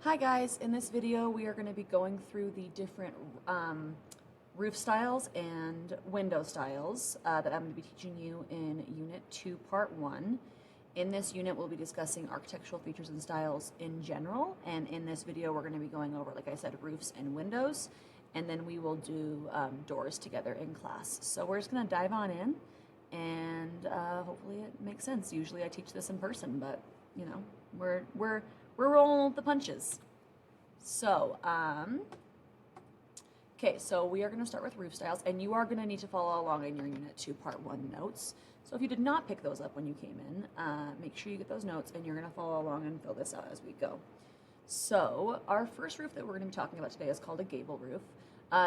Hi guys, in this video we are going to be going through the different roof styles and window styles that I'm going to be teaching you in Unit 2, Part 1. In this unit we'll be discussing architectural features and styles in general, and in this video we're going to be going over, like I said, roofs and windows, and then we will do doors together in class. So we're just going to dive on in, and hopefully it makes sense. Usually I teach this in person, but you know, we're rolling with the punches. So, okay, so we are going to start with roof styles, and you are going to need to follow along in your Unit 2 Part 1 notes. So if you did not pick those up when you came in, make sure you get those notes, and you're going to follow along and fill this out as we go. So our first roof that we're going to be talking about today is called a gable roof.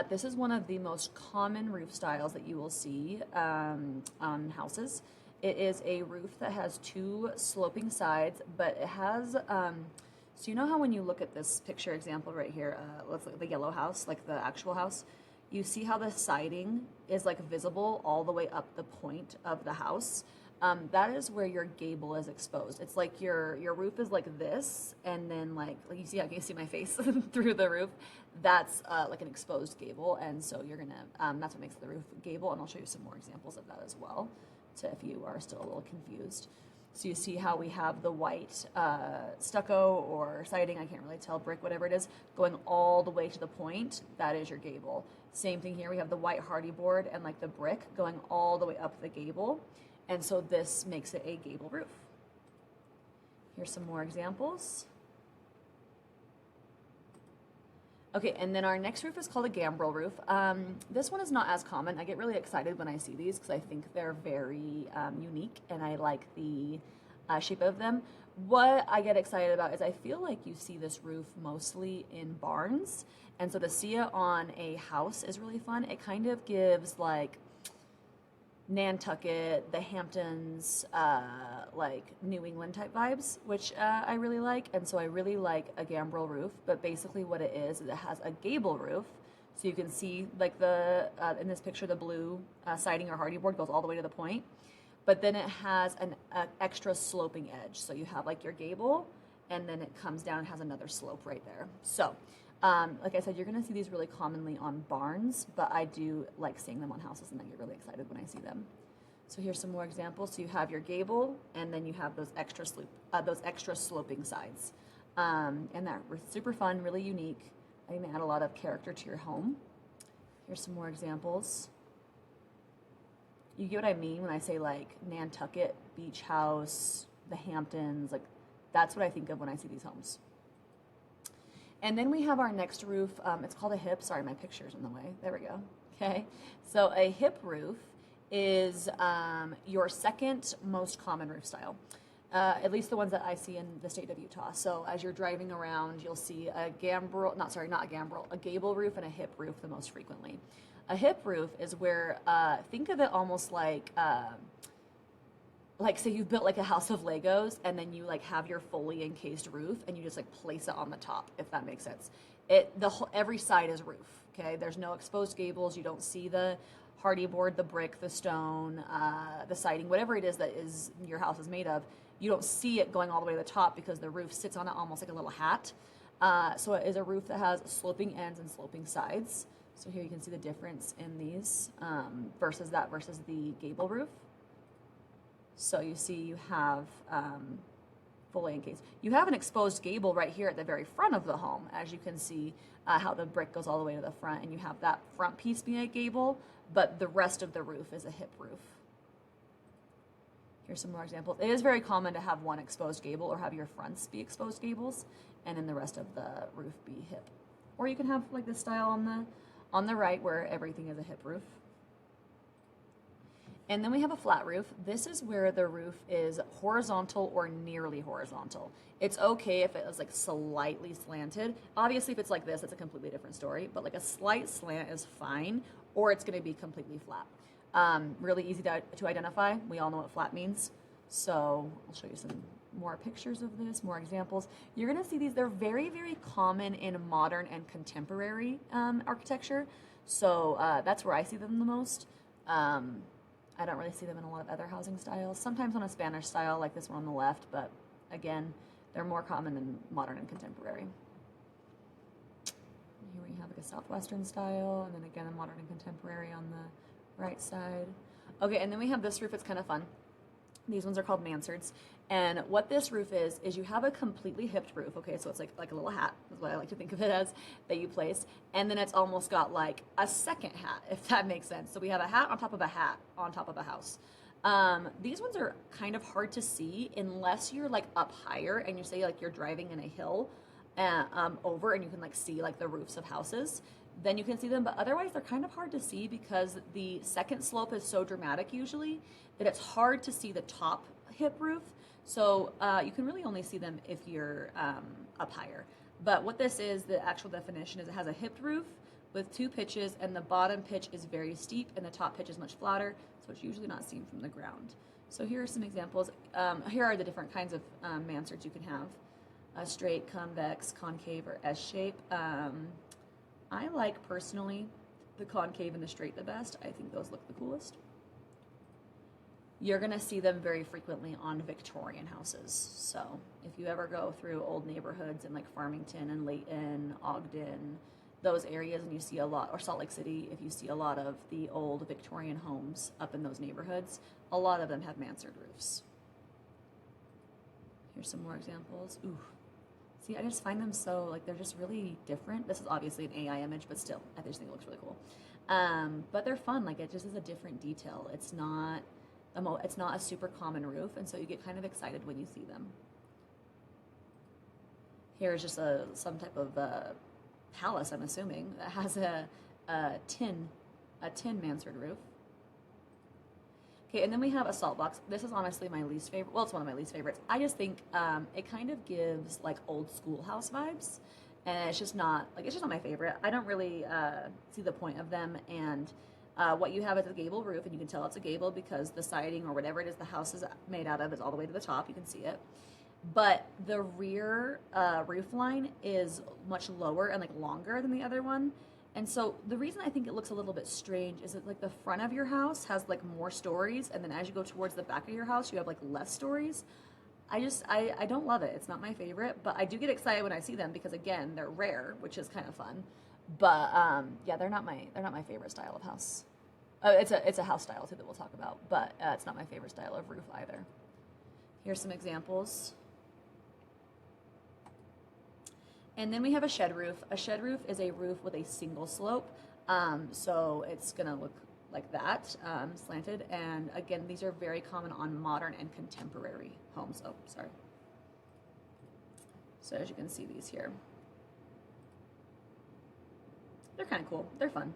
This is one of the most common roof styles that you will see on houses. It is a roof that has two sloping sides, but it has, so you know how when you look at this picture example right here, let's look at the yellow house, like the actual house, you see how the siding is like visible all the way up the point of the house. That is where your gable is exposed. It's like your roof is like this, and then like you see how you see my face through the roof. That's like an exposed gable, and so you're gonna that's what makes the roof gable, and I'll show you some more examples of that as well, so if you are still a little confused. So you see how we have the white stucco or siding, I can't really tell, brick, whatever it is, going all the way to the point. That is your gable. Same thing here, we have the white hardy board and like the brick going all the way up the gable. And so this makes it a gable roof. Here's some more examples. Okay, and then our next roof is called a gambrel roof. This one is not as common. I get really excited when I see these because I think they're very unique, and I like the shape of them. What I get excited about is I feel like you see this roof mostly in barns, and so to see it on a house is really fun. It kind of gives like Nantucket, the Hamptons, like New England type vibes, which I really like. And so I really like a gambrel roof, but basically what it is it has a gable roof. So you can see like the, in this picture, the blue siding or hardy board goes all the way to the point, but then it has an extra sloping edge. So you have like your gable, and then it comes down and has another slope right there. So like I said, you're gonna see these really commonly on barns, but I do like seeing them on houses, and I get really excited when I see them. So here's some more examples. So you have your gable, and then you have those extra sloping sides, and that were super fun, really unique. I think they add a lot of character to your home. Here's some more examples. You get what I mean when I say like Nantucket beach house, the Hamptons, like that's what I think of when I see these homes. And then we have our next roof. It's called a hip. Sorry, my picture's in the way. There we go. Okay. So a hip roof is your second most common roof style, at least the ones that I see in the state of Utah. So as you're driving around, you'll see a gambrel, not a gambrel, a gable roof and a hip roof the most frequently. A hip roof is where, think of it almost like say you've built like a house of Legos, and then you like have your fully encased roof, and you just like place it on the top, if that makes sense. Every side is roof. Okay, there's no exposed gables. You don't see the hardy board, the brick, the stone, the siding, whatever it is that is your house is made of. You don't see it going all the way to the top because the roof sits on it almost like a little hat. So it is a roof that has sloping ends and sloping sides. So here you can see the difference in these versus the gable roof. So you see you have fully encased. You have an exposed gable right here at the very front of the home, as you can see how the brick goes all the way to the front, and you have that front piece being a gable, but the rest of the roof is a hip roof. Here's some more examples. It is very common to have one exposed gable or have your fronts be exposed gables, and then the rest of the roof be hip. Or you can have like this style on the right where everything is a hip roof. And then we have a flat roof. This is where the roof is horizontal or nearly horizontal. It's okay if it is like slightly slanted. Obviously, if it's like this, it's a completely different story, but like a slight slant is fine, or it's gonna be completely flat. Really easy to identify. We all know what flat means. So I'll show you some more pictures of this, more examples. You're gonna see these, they're very, very common in modern and contemporary architecture. So that's where I see them the most. I don't really see them in a lot of other housing styles. Sometimes on a Spanish style like this one on the left, but again, they're more common in modern and contemporary. Here we have like a southwestern style, and then again a modern and contemporary on the right side. Okay, and then we have this roof. It's kind of fun. These ones are called mansards. And what this roof is you have a completely hipped roof. Okay, so it's like a little hat, is what I like to think of it as, that you place. And then it's almost got like a second hat, if that makes sense. So we have a hat on top of a hat on top of a house. These ones are kind of hard to see unless you're like up higher and you say like you're driving in a hill over and you can like see like the roofs of houses. Then you can see them, but otherwise they're kind of hard to see because the second slope is so dramatic usually that it's hard to see the top hip roof. So you can really only see them if you're up higher. But what this is, the actual definition is it has a hipped roof with 2 pitches, and the bottom pitch is very steep and the top pitch is much flatter, so it's usually not seen from the ground. So here are some examples. Here are the different kinds of mansards you can have. A straight, convex, concave, or S-shape. I like, personally, the concave and the straight the best. I think those look the coolest. You're going to see them very frequently on Victorian houses. So if you ever go through old neighborhoods in like Farmington and Layton, Ogden, those areas, and you see a lot, or Salt Lake City, if you see a lot of the old Victorian homes up in those neighborhoods, a lot of them have mansard roofs. Here's some more examples. Ooh. See, I just find them so, like, they're just really different. This is obviously an AI image, but still, I just think it looks really cool. But they're fun. Like, it just is a different detail. It's not a super common roof, and so you get kind of excited when you see them. Here's just some type of palace, I'm assuming, that has a tin mansard roof. Okay, and then we have a salt box. This is honestly my least favorite. Well, it's one of my least favorites. I just think it kind of gives like old schoolhouse vibes, and it's just not my favorite. I don't really see the point of them. And what you have is a gable roof, and you can tell it's a gable because the siding or whatever it is the house is made out of is all the way to the top. You can see it. But the rear roof line is much lower and like longer than the other one. And so the reason I think it looks a little bit strange is that like the front of your house has like more stories, and then as you go towards the back of your house, you have like less stories. I don't love it. It's not my favorite, but I do get excited when I see them because again, they're rare, which is kind of fun. But yeah, they're not my favorite style of house. It's a house style too that we'll talk about, but it's not my favorite style of roof either. Here's some examples. And then we have a shed roof. A shed roof is a roof with a single slope. So it's gonna look like that, slanted. And again, these are very common on modern and contemporary homes. Oh, sorry. So as you can see these here. They're kind of cool. They're fun.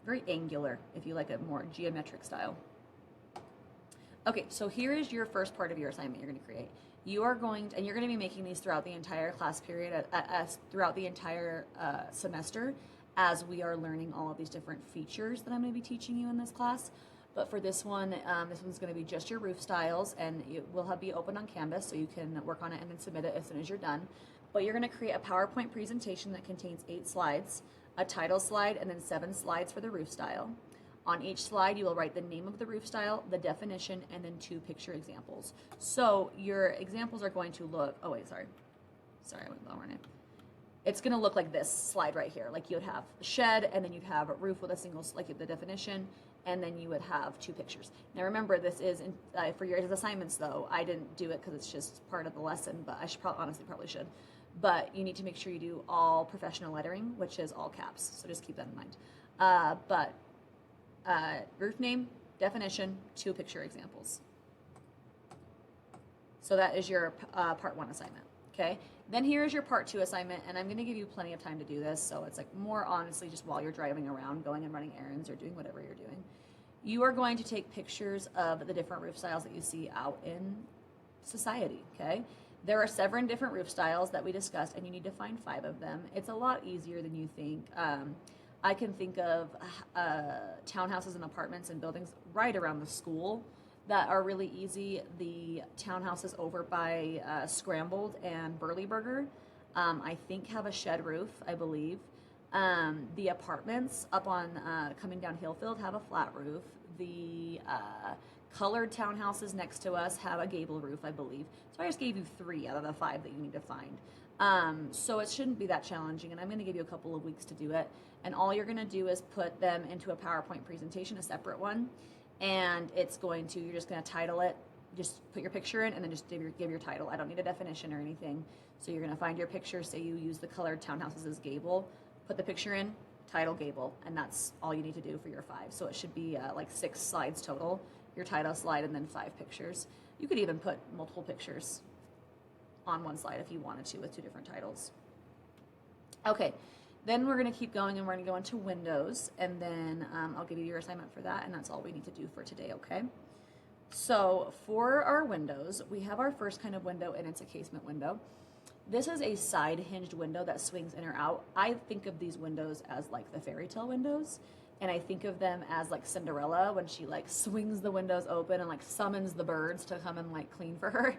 Very angular if you like a more geometric style. Okay, so here is your first part of your assignment you're gonna create. You're going to be making these throughout the entire class period, throughout the entire semester, as we are learning all of these different features that I'm going to be teaching you in this class. But for this one, this one's going to be just your roof styles, and it will be open on Canvas, so you can work on it and then submit it as soon as you're done. But you're going to create a PowerPoint presentation that contains 8 slides, a title slide, and then 7 slides for the roof style. On each slide, you will write the name of the roof style, the definition, and then 2 picture examples. So your examples are going to look, oh wait, sorry, I went lower on it. It's gonna look like this slide right here. Like you'd have a shed, and then you'd have a roof with a single, like the definition, and then you would have 2 pictures. Now remember, this is, for your assignments though, I didn't do it because it's just part of the lesson, but I should probably should. But you need to make sure you do all professional lettering, which is all caps, so just keep that in mind. Roof name, definition, 2 picture examples. So that is your part 1 assignment, okay? Then here is your part 2 assignment, and I'm gonna give you plenty of time to do this, so it's like more honestly just while you're driving around, going and running errands or doing whatever you're doing. You are going to take pictures of the different roof styles that you see out in society, okay? There are 7 different roof styles that we discussed, and you need to find 5 of them. It's a lot easier than you think. I can think of townhouses and apartments and buildings right around the school that are really easy. The townhouses over by Scrambled and Burleyburger, I think have a shed roof, I believe. The apartments up on coming down Hillfield have a flat roof. The colored townhouses next to us have a gable roof, I believe. So I just gave you 3 out of the 5 that you need to find. So it shouldn't be that challenging, and I'm going to give you a couple of weeks to do it. And all you're going to do is put them into a PowerPoint presentation, a separate one, and you're just going to title it. Just put your picture in, and then just give your title. I don't need a definition or anything. So you're going to find your picture. Say you use the colored townhouses as gable. Put the picture in, title gable, and that's all you need to do for your 5. So it should be like 6 slides total. Your title slide, and then 5 pictures. You could even put multiple pictures on one slide if you wanted to with 2 different titles. Okay, then we're going to keep going, and we're going to go into windows, and then I'll give you your assignment for that, and that's all we need to do for today, okay? So for our windows, we have our first kind of window, and it's a casement window. This is a side hinged window that swings in or out. I think of these windows as like the fairy tale windows, and I think of them as like Cinderella when she like swings the windows open and like summons the birds to come and like clean for her.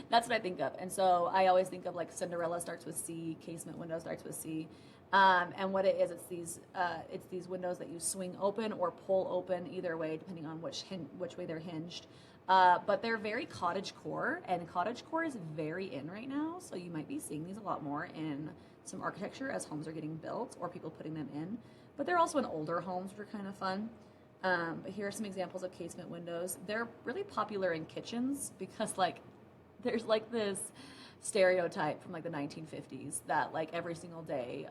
That's what I think of. And so I always think of like Cinderella starts with C, casement window starts with C. And what it is, it's these windows that you swing open or pull open, either way, depending on which way they're hinged. But they're very cottagecore, and cottagecore is very in right now. So you might be seeing these a lot more in some architecture as homes are getting built or people putting them in. But they're also in older homes, which are kind of fun. But here are some examples of casement windows. They're really popular in kitchens because like there's like this stereotype from like the 1950s that like every single day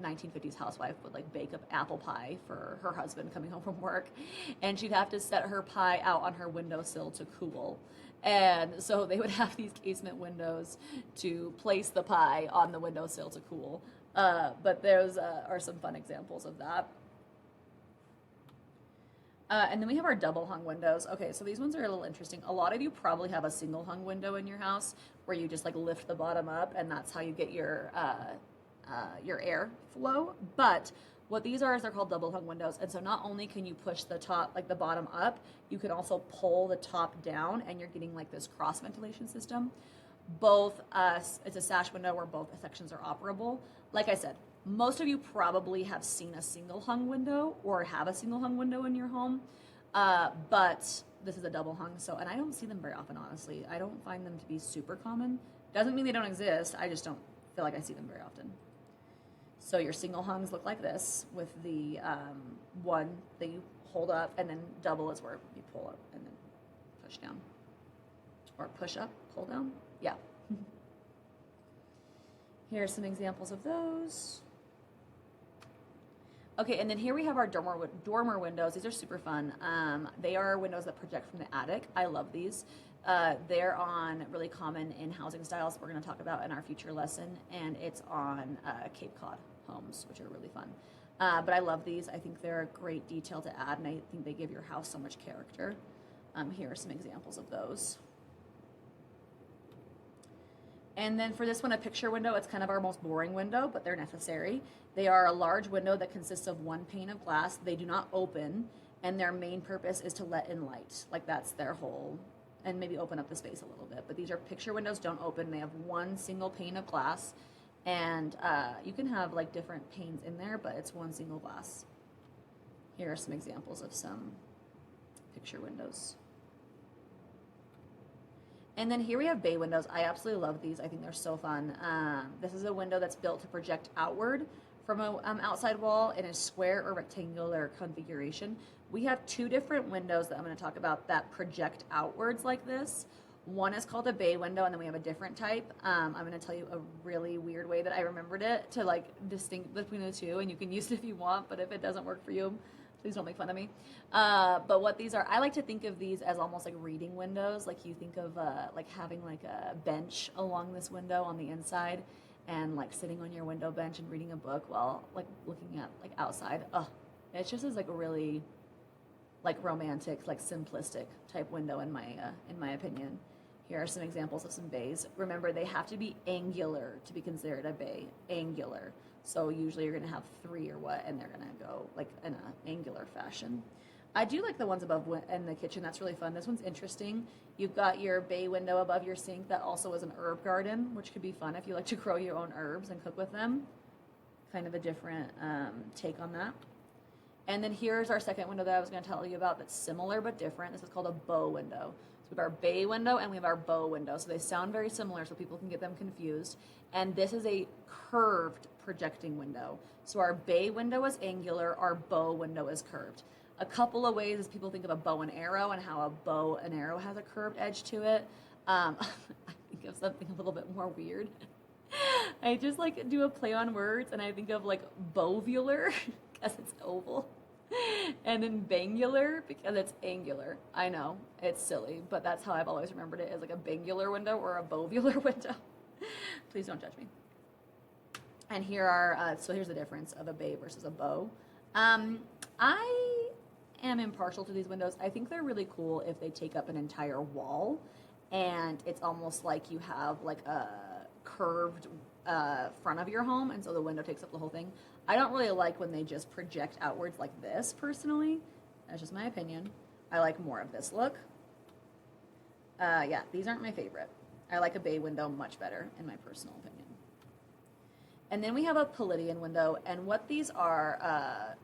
1950s housewife would like bake up apple pie for her husband coming home from work, and she'd have to set her pie out on her windowsill to cool. And so they would have these casement windows to place the pie on the windowsill to cool. But those are some fun examples of that. And then we have our double hung windows. Okay, so these ones are a little interesting. A lot of you probably have a single hung window in your house where you just like lift the bottom up, and that's how you get your air flow. But what these are is they're called double hung windows. And so not only can you push the top, like the bottom up, you can also pull the top down, and you're getting like this cross ventilation system. It's a sash window where both sections are operable. Like I said, most of you probably have seen a single hung window or have a single hung window in your home, but this is a double hung, and I don't see them very often, honestly. I don't find them to be super common. Doesn't mean they don't exist, I just don't feel like I see them very often. So your single hungs look like this, with the one that you hold up, and then double is where you pull up and then push down. Or push up, pull down, yeah. Here are some examples of those. Okay, and then here we have our dormer windows. These are super fun. They are windows that project from the attic. I love these. They're on really common in housing styles that we're going to talk about in our future lesson, and it's on Cape Cod homes, which are really fun. But I love these. I think they're a great detail to add, and I think they give your house so much character. Here are some examples of those. And then for this one, a picture window, it's kind of our most boring window, but they're necessary. They are a large window that consists of one pane of glass. They do not open, and their main purpose is to let in light. Like that's their whole, and maybe open up the space a little bit. But these are picture windows, don't open. They have one single pane of glass, and you can have like different panes in there, but it's one single glass. Here are some examples of some picture windows. And then here we have bay windows. I absolutely love these. I think they're so fun. This is a window that's built to project outward from an outside wall in a square or rectangular configuration. We have 2 different windows that I'm going to talk about that project outwards like this. One is called a bay window, and then we have a different type. I'm going to tell you a really weird way that I remembered it to like distinct between the 2, and you can use it if you want, but if it doesn't work for you, please don't make fun of me. But what these are, I like to think of these as almost like reading windows. Like you think of like having like a bench along this window on the inside, and like sitting on your window bench and reading a book while like looking at like outside. It just is like a really like romantic, like simplistic type window in my opinion. Here are some examples of some bays. Remember, they have to be angular to be considered a bay. Angular. So usually you're going to have 3 or what, and they're going to go like in an angular fashion. I do like the ones above in the kitchen. That's really fun. This one's interesting. You've got your bay window above your sink that also is an herb garden, which could be fun if you like to grow your own herbs and cook with them. Kind of a different take on that. And then here's our second window that I was going to tell you about that's similar but different. This is called a bow window. So We have our bay window and we have our bow window. So they sound very similar so people can get them confused. And this is a curved projecting window. So our bay window is angular, our bow window is curved. A couple of ways is people think of a bow and arrow and how a bow and arrow has a curved edge to it. I think of something a little bit more weird. I just like do a play on words and I think of like bovular because it's oval. And then bangular because it's angular. I know, it's silly, but that's how I've always remembered it, as like a bangular window or a bovular window. Please don't judge me. And here are, so here's the difference of a bay versus a bow. I am impartial to these windows. I think they're really cool if they take up an entire wall and it's almost like you have like a curved front of your home, and so the window takes up the whole thing. I don't really like when they just project outwards like this, personally. That's just my opinion. I like more of this look. Yeah, these aren't my favorite. I like a bay window much better, in my personal opinion. And then we have a Palladian window, and what these are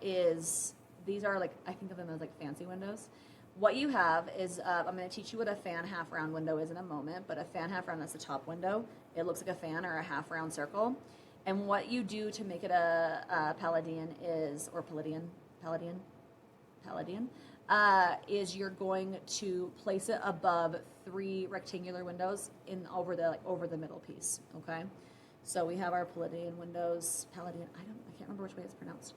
is, these are like, I think of them as like fancy windows. What you have is, I'm going to teach you what a fan half round window is in a moment, but a fan half round, that's the top window. It looks like a fan or a half round circle. And what you do to make it a Palladian is, or Palladian, is you're going to place it above 3 rectangular windows in over the middle piece. Okay, so we have our Palladian windows. I can't remember which way it's pronounced.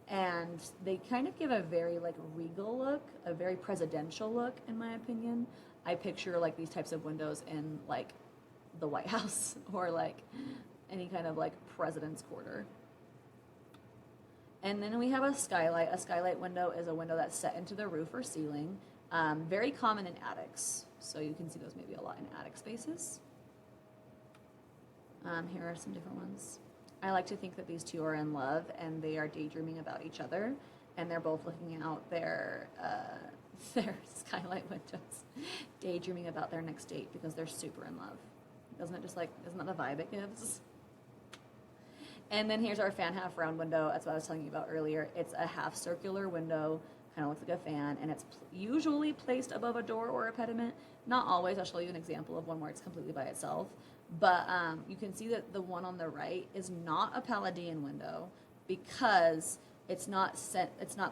And they kind of give a very like regal look, a very presidential look, in my opinion. I picture like these types of windows in like the White House or like any kind of like president's quarter. And then we have a skylight. A skylight window is a window that's set into the roof or ceiling. Very common in attics. So you can see those maybe a lot in attic spaces. Here are some different ones. I like to think that these two are in love and they are daydreaming about each other, and they're both looking out their skylight windows, daydreaming about their next date because they're super in love. Isn't that the vibe it gives? And then here's our fan half round window. That's what I was telling you about earlier. It's a half circular window, kind of looks like a fan, and it's usually placed above a door or a pediment. Not always. I'll show you an example of one where it's completely by itself. But you can see that the one on the right is not a Palladian window because it's not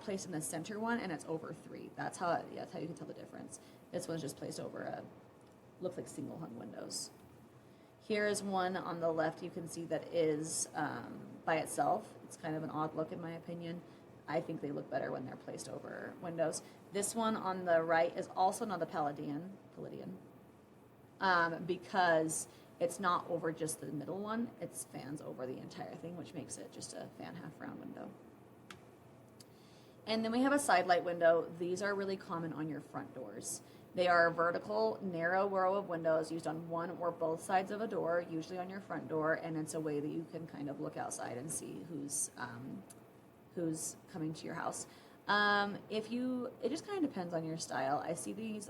placed in the center one, and it's over 3. That's how you can tell the difference. This one's just placed over looks like single hung windows. Here is one on the left. You can see that is by itself. It's kind of an odd look in my opinion. I think they look better when they're placed over windows. This one on the right is also not a Palladian, because it's not over just the middle one. It fans over the entire thing, which makes it just a fan half round window. And then we have a side light window. These are really common on your front doors. They are a vertical, narrow row of windows used on one or both sides of a door, usually on your front door, and it's a way that you can kind of look outside and see who's coming to your house. It just kind of depends on your style. I see these,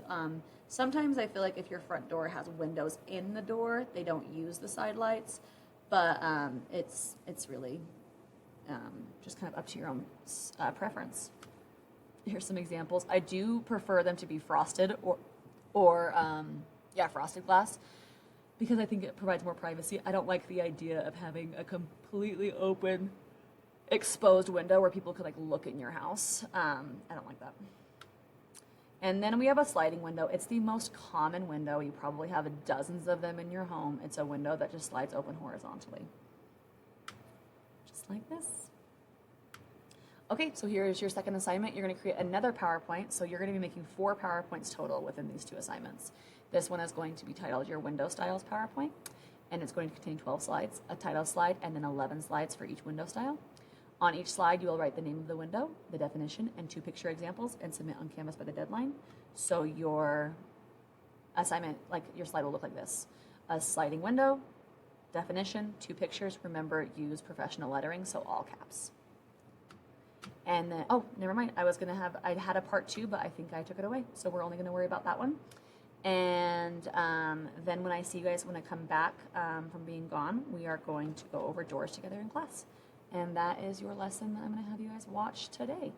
sometimes I feel like if your front door has windows in the door, they don't use the side lights, but it's really just kind of up to your own preference. Here's some examples. I do prefer them to be frosted or frosted glass because I think it provides more privacy. I don't like the idea of having a completely open, exposed window where people could like look in your house. I don't like that. And then we have a sliding window. It's the most common window. You probably have dozens of them in your home. It's a window that just slides open horizontally. Just like this. Okay, so here's your second assignment. You're going to create another PowerPoint. So you're going to be making 4 PowerPoints total within these 2 assignments. This one is going to be titled your Window Styles PowerPoint, and it's going to contain 12 slides, a title slide, and then 11 slides for each window style. On each slide, you will write the name of the window, the definition, and 2 picture examples, and submit on Canvas by the deadline. So your assignment, like your slide will look like this. A sliding window, definition, 2 pictures. Remember, use professional lettering, so all caps. And then, oh, never mind. I had a part 2, but I think I took it away. So we're only going to worry about that one. And then when I see you guys, when I come back from being gone, we are going to go over doors together in class. And that is your lesson that I'm going to have you guys watch today.